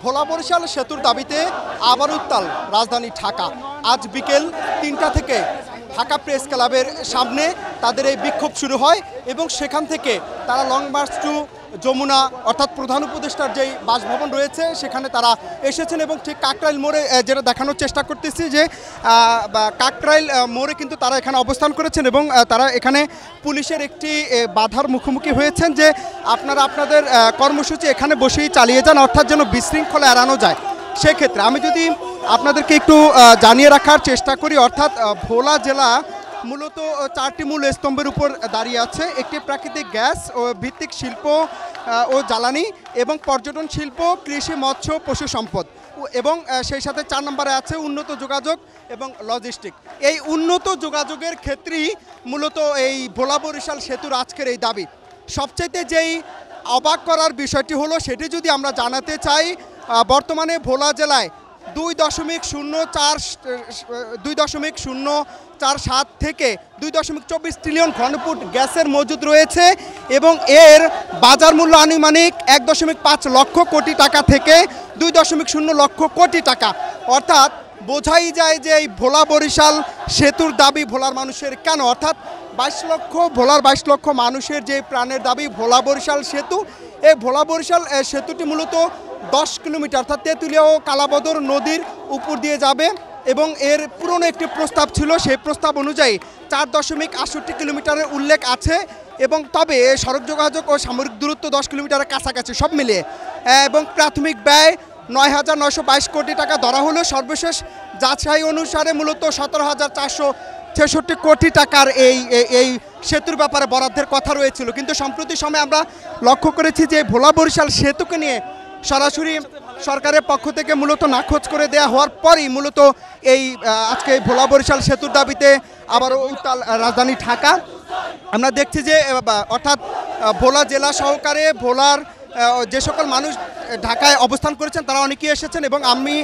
ভোলা বরিশাল সেতুর দাবিতে আবার উত্তাল রাজধানী ঢাকা। আজ বিকেল ৩টা থেকে ঢাকা প্রেস ক্লাবের সামনে তাদের এই বিক্ষোভ শুরু হয় এবং সেখান থেকে তারা লং মার্চ টু যমুনা অর্থাৎ প্রধান উপদেষ্টার যেই বাসভবন রয়েছে সেখানে তারা এসেছেন এবং ঠিক কাকরাইল মোড়ে যেটা দেখানোর চেষ্টা করতেছি যে কাকরাইল মোড়ে কিন্তু তারা এখানে অবস্থান করেছেন এবং তারা এখানে পুলিশের একটি বাধার মুখোমুখি হয়েছেন যে আপনারা আপনাদের কর্মসূচি এখানে বসেই চালিয়ে যান, অর্থাৎ যেন বিশৃঙ্খলা এড়ানো যায়। সেক্ষেত্রে আমি যদি আপনাদেরকে একটু জানিয়ে রাখার চেষ্টা করি, অর্থাৎ ভোলা জেলা মূলত 4টি মূল স্তম্ভের উপর দাঁড়িয়ে আছে। একটি প্রাকৃতিক গ্যাস ও ভিত্তিক শিল্প ও জ্বালানি এবং পর্যটন শিল্প, কৃষি, মৎস্য, পশু সম্পদ এবং সেই সাথে 4 নম্বরে আছে উন্নত যোগাযোগ এবং লজিস্টিক। এই উন্নত যোগাযোগের ক্ষেত্রেই মূলত এই ভোলা বরিশাল সেতুর আজকের এই দাবি। সবচাইতে যেই অবাক করার বিষয়টি হলো সেটি যদি আমরা জানাতে চাই, বর্তমানে ভোলা জেলায় 2.047 থেকে 2.24 ট্রিলিয়ন ঘনফুট গ্যাসের মজুদ রয়েছে এবং এর বাজার মূল্য আনুমানিক 1.5 লক্ষ কোটি টাকা থেকে 2.0 লক্ষ কোটি টাকা। অর্থাৎ বোঝাই যায় যে এই ভোলা বরিশাল সেতুর দাবি ভোলার মানুষের কেন, অর্থাৎ 22 লক্ষ মানুষের যে প্রাণের দাবি ভোলা বরিশাল সেতু। এই ভোলা বরিশাল সেতুটি মূলত 10 কিলোমিটার অর্থাৎ তেঁতুলিয়া ও কালাবদর নদীর উপর দিয়ে যাবে এবং এর পুরনো একটি প্রস্তাব ছিল, সেই প্রস্তাব অনুযায়ী 4.68 কিলোমিটারের উল্লেখ আছে এবং তবে সড়ক যোগাযোগ ও সামরিক দূরত্ব 10 কিলোমিটারের কাছাকাছি সব মিলিয়ে এবং প্রাথমিক ব্যয় 9,922 কোটি টাকা ধরা হলো। সর্বশেষ যাচাই অনুসারে মূলত 17,466 কোটি টাকার এই সেতুর ব্যাপারে বরাদ্দের কথা রয়েছিল, কিন্তু সম্প্রতি সময়ে আমরা লক্ষ্য করেছি যে ভোলা বরিশাল সেতুকে নিয়ে সরাসরি সরকারের পক্ষ থেকে মূলত নাকচ করে দেওয়া হওয়ার পরই মূলত এই আজকে ভোলা বরিশাল সেতুর দাবিতে আবারও উত্তাল রাজধানী ঢাকা। আমরা দেখছি যে অর্থাৎ ভোলা জেলা সহকারে ভোলার যে সকল মানুষ ঢাকায় অবস্থান করেছেন তারা অনেকেই এসেছেন এবং আমি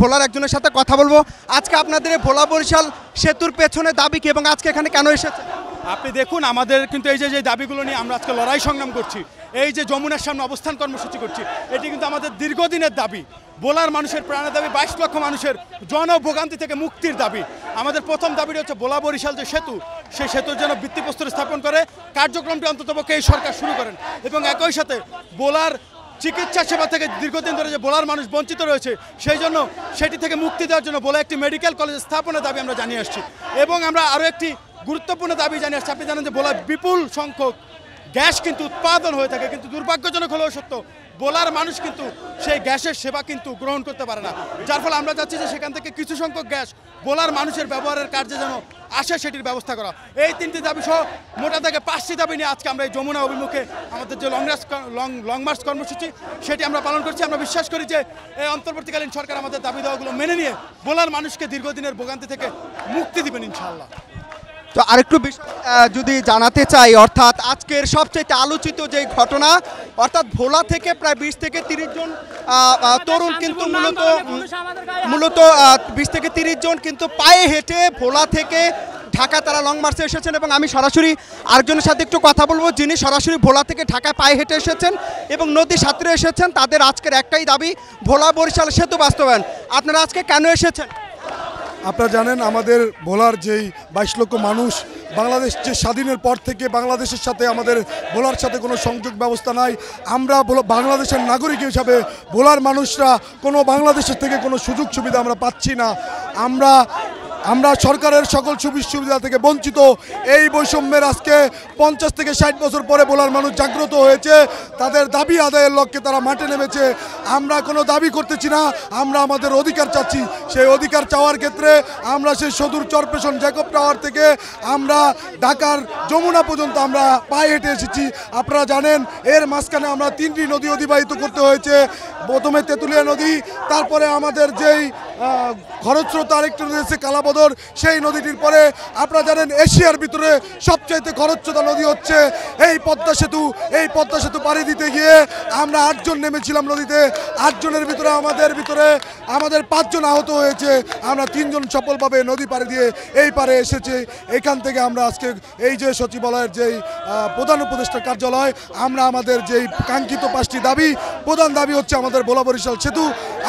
ভোলার একজনের সাথে কথা বলবো। আজকে আপনাদের ভোলা বরিশাল সেতুর পেছনে দাবি কি এবং আজকে এখানে কেন এসেছেন? আপনি দেখুন, আমাদের কিন্তু এই যে দাবিগুলো নিয়ে আমরা আজকে লড়াই সংগ্রাম করছি, এই যে যমুনার সামনে অবস্থান কর্মসূচি করছি, এটি কিন্তু আমাদের দীর্ঘদিনের দাবি। ভোলার মানুষের প্রাণের দাবি, 22 লক্ষ মানুষের জনভোগান্তি থেকে মুক্তির দাবি। আমাদের প্রথম দাবিটি হচ্ছে ভোলা বরিশাল যে সেতু, সেই সেতুর জন্য ভিত্তিপ্রস্তর স্থাপন করে কার্যক্রমটি অন্ততপক্ষে এই সরকার শুরু করেন এবং একই সাথে ভোলার চিকিৎসা সেবা থেকে দীর্ঘদিন ধরে যে ভোলার মানুষ বঞ্চিত রয়েছে সেই জন্য সেটি থেকে মুক্তি দেওয়ার জন্য ভোলা একটি মেডিকেল কলেজ স্থাপনের দাবি আমরা জানিয়ে আসছি এবং আমরা আরও একটি গুরুত্বপূর্ণ দাবি জানিয়ে আসছি। আপনি জানেন যে ভোলায় বিপুল সংখ্যক গ্যাস কিন্তু উৎপাদন হয়ে থাকে, কিন্তু দুর্ভাগ্যজনক হলেও সত্য ভোলার মানুষ কিন্তু সেই গ্যাসের সেবা কিন্তু গ্রহণ করতে পারে না, যার ফলে আমরা চাচ্ছি যে সেখান থেকে কিছু সংখ্যক গ্যাস ভোলার মানুষের ব্যবহারের কার্যে যেন আসে সেটির ব্যবস্থা করা। এই 3টি দাবি সহ মোটা থেকে 5টি দাবি নিয়ে আজকে আমরা এই যমুনা অভিমুখে আমাদের যে লং মার্চ কর্মসূচি সেটি আমরা পালন করছি। আমরা বিশ্বাস করি যে এই অন্তর্বর্তীকালীন সরকার আমাদের দাবি দেওয়াগুলো মেনে নিয়ে ভোলার মানুষকে দীর্ঘদিনের ভোগান্তি থেকে মুক্তি দিবেন ইনশাআল্লাহ। তো আরেকটু যদি জানাতে চাই, অর্থাৎ আজকের সবচেয়ে আলোচিত যে ঘটনা, অর্থাৎ ভোলা থেকে প্রায় 20 থেকে 30 জন তরুণ কিন্তু মূলত 20 থেকে 30 জন কিন্তু পায়ে হেঁটে ভোলা থেকে ঢাকা তারা লং মার্চে এসেছেন এবং আমি সরাসরি আরেকজনের সাথে একটু কথা বলবো যিনি সরাসরি ভোলা থেকে ঢাকায় পায়ে হেঁটে এসেছেন এবং নদী সাঁতরে এসেছেন। তাদের আজকের একটাই দাবি ভোলা বরিশাল সেতু বাস্তবায়ন। আপনারা আজকে কেন এসেছেন? আপনারা জানেন আমাদের ভোলার যেই 22 লক্ষ মানুষ, বাংলাদেশ যে স্বাধীনের পর থেকে বাংলাদেশের সাথে আমাদের ভোলার সাথে কোনো সংযোগ ব্যবস্থা নাই। আমরা বাংলাদেশের নাগরিক হিসাবে ভোলার মানুষরা কোনো বাংলাদেশের থেকে কোনো সুযোগ সুবিধা আমরা পাচ্ছি না। আমরা সরকারের সকল সুবিধা থেকে বঞ্চিত। এই বৈষম্যের আজকে 50 থেকে 60 বছর পরে ভোলার মানুষ জাগ্রত হয়েছে, তাদের দাবি আদায়ের লক্ষ্যে তারা মাঠে নেমেছে। আমরা কোনো দাবি করতেছি না, আমরা আমাদের অধিকার চাচ্ছি। সেই অধিকার চাওয়ার ক্ষেত্রে আমরা সেই সদূর চরপেশন জ্যাকব টাওয়ার থেকে আমরা ঢাকার যমুনা পর্যন্ত আমরা পায়ে হেঁটে এসেছি। আপনারা জানেন এর মাঝখানে আমরা 3টি নদী অতিবাহিত করতে হয়েছে। প্রথমে তেঁতুলিয়া নদী, তারপরে আমাদের যেই খরস্রোতা আরেকটি নদী আছে কালাবদর, সেই নদীটির পরে আপনারা জানেন এশিয়ার ভিতরে সবচাইতে খরস্রোতা নদী হচ্ছে এই পদ্মা সেতু। এই পদ্মা সেতু পাড়ি দিতে গিয়ে আমরা 8 জন নেমেছিলাম নদীতে। 8 জনের ভিতরে আমাদের 5 জন আহত হয়েছে। আমরা 3 জন সফলভাবে নদী পাড়ি দিয়ে এই পারে এসেছি। এখান থেকে আমরা আজকে এই যে সচিবালয়ের যেই প্রধান উপদেষ্টার কার্যালয়, আমরা আমাদের যেই কাঙ্ক্ষিত 5টি দাবি, প্রধান দাবি হচ্ছে আমাদের ভোলা বরিশাল সেতু।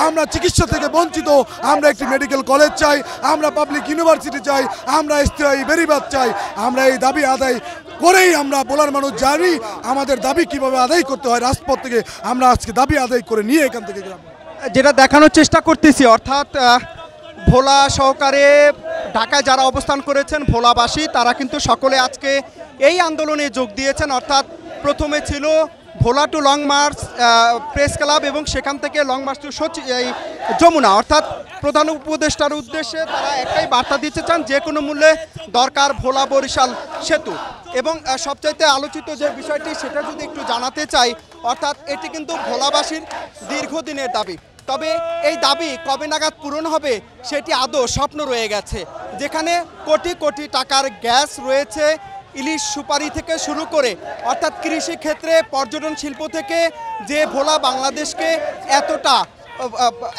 আমরা চিকিৎসা থেকে বঞ্চিত, আমরা একটি মেডিকেল কলেজ চাই, আমরা পাবলিক ইউনিভার্সিটি চাই, আমরা স্থায়ী বেড়িবাঁধ চাই। আমরা এই দাবি আদায় করেই আমরা ভোলার মানুষ জানি আমাদের দাবি কিভাবে আদায় করতে হয়। রাজপথ থেকে আমরা আজকে দাবি আদায় করে নিয়ে এখান থেকে যাব। যেটা দেখানোর চেষ্টা করতেছি, অর্থাৎ ভোলা সহকারে ঢাকায় যারা অবস্থান করেছেন ভোলাবাসী, তারা কিন্তু সকলে আজকে এই আন্দোলনে যোগ দিয়েছেন। অর্থাৎ প্রথমে ছিল Bhola to long march press club এবং সেখান থেকে লং মার্চ টু যমুনা। অর্থাৎ প্রধান উপদেষ্টার উদ্দেশ্যে তারা একটাই বার্তা দিতে চান, যে কোনো মূল্যে দরকার ভোলা বরিশাল সেতু। এবং সবচাইতে আলোচিত যে বিষয়টি সেটা যদি একটু জানাতে চাই, অর্থাৎ এটি কিন্তু ভোলাবাসীর দীর্ঘদিনের দাবি। তবে এই দাবি কবে নাগাদ পূরণ হবে সেটি আদৌ স্বপ্ন রয়ে গেছে। যেখানে কোটি কোটি টাকার গ্যাস রয়েছে, ইলিশ সুপারি থেকে শুরু করে, অর্থাৎ কৃষি ক্ষেত্রে, পর্যটন শিল্প থেকে যে ভোলা বাংলাদেশকে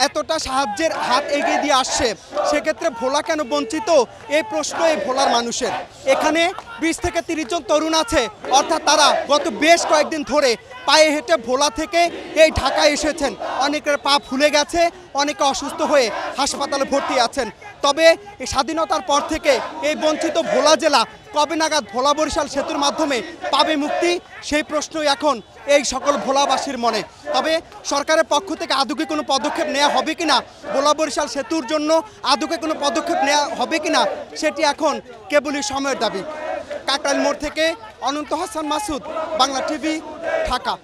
এতটা সাহায্যের হাত এগিয়ে দিয়ে আসছে, সেক্ষেত্রে ভোলা কেন বঞ্চিত, এই প্রশ্ন এই ভোলার মানুষের। এখানে 20 থেকে 30 জন তরুণ আছে, অর্থাৎ তারা গত বেশ কয়েকদিন ধরে পায়ে হেঁটে ভোলা থেকে এই ঢাকায় এসেছেন। অনেকের পা ফুলে গেছে, অনেকে অসুস্থ হয়ে হাসপাতালে ভর্তি আছেন। তবে এই স্বাধীনতার পর থেকে এই বঞ্চিত ভোলা জেলা কবে নাগাদ ভোলা বরিশাল সেতুর মাধ্যমে পাবে মুক্তি, সেই প্রশ্নই এখন এই সকল ভোলাবাসীর মনে। তবে সরকারের পক্ষ থেকে আদৌকে কোনো পদক্ষেপ নেওয়া হবে কিনা, ভোলা বরিশাল সেতুর জন্য আদৌকে কোনো পদক্ষেপ নেওয়া হবে কিনা, সেটি এখন কেবলই সময়ের দাবি। কাকরাইল মোড় থেকে অনন্ত হাসান মাসুদ, বাংলা টিভি, ঢাকা।